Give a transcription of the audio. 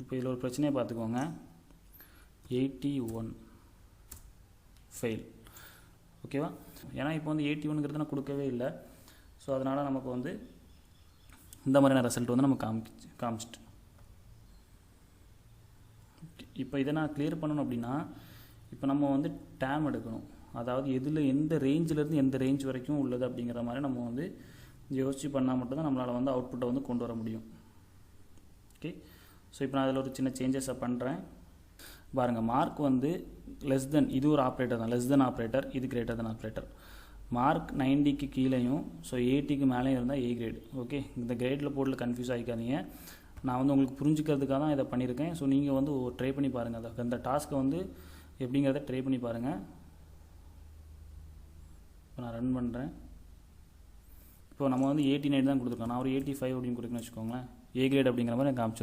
இப்போ இதில் ஒரு பிரச்சனையை பார்த்துக்கோங்க. 81 ஃபெயில். ஓகேவா? ஏன்னா இப்போ வந்து 81ங்கிறது நான் கொடுக்கவே இல்லை. ஸோ அதனால் நமக்கு வந்து இந்த மாதிரியான ரிசல்ட் வந்து நம்ம காமிச்சிட்டு. இப்போ இதை நான் கிளியர் பண்ணணும் அப்படின்னா இப்போ நம்ம வந்து டேம் எடுக்கணும். அதாவது எந்த ரேஞ்சிலேருந்து எந்த ரேஞ்ச் வரைக்கும் உள்ளது அப்படிங்கிற மாதிரி நம்ம வந்து யோசிச்சு பண்ணால் மட்டும்தான் நம்மளால் வந்து அவுட்புட்டை வந்து கொண்டு வர முடியும். ஓகே, ஸோ இப்போ நான் அதில் ஒரு சின்ன சேஞ்சஸை பண்ணுறேன். பாருங்கள், மார்க் வந்து லெஸ் தென், இது ஒரு ஆப்ரேட்டர் தான், லெஸ் தென் ஆப்ரேட்டர், இது கிரேட்டர் தென் ஆப்ரேட்டர். மார்க் 90க்கு கீழேயும் ஸோ 80க்கு மேலேயும் இருந்தால் ஏ கிரேட். ஓகே, இந்த கிரேடில் போர்டில் கன்ஃபியூஸ் ஆகிக்காதீங்க. நான் வந்து உங்களுக்கு புரிஞ்சுக்கிறதுக்காக தான் இதை பண்ணியிருக்கேன். ஸோ நீங்கள் வந்து ட்ரை பண்ணி பாருங்கள். அந்த டாஸ்க்கை வந்து எப்படிங்கிறத ட்ரை பண்ணி பாருங்கள். இப்போ நான் ரன் பண்ணுறேன். இப்போ நம்ம வந்து 89 தான் கொடுத்துருக்கோம். நான் ஒரு 85 அப்படின்னு கொடுக்குன்னு வச்சுக்கோங்களேன். ஏ கிரேட் அப்படிங்கிற மாதிரி எனக்கு காமிச்சிடும்.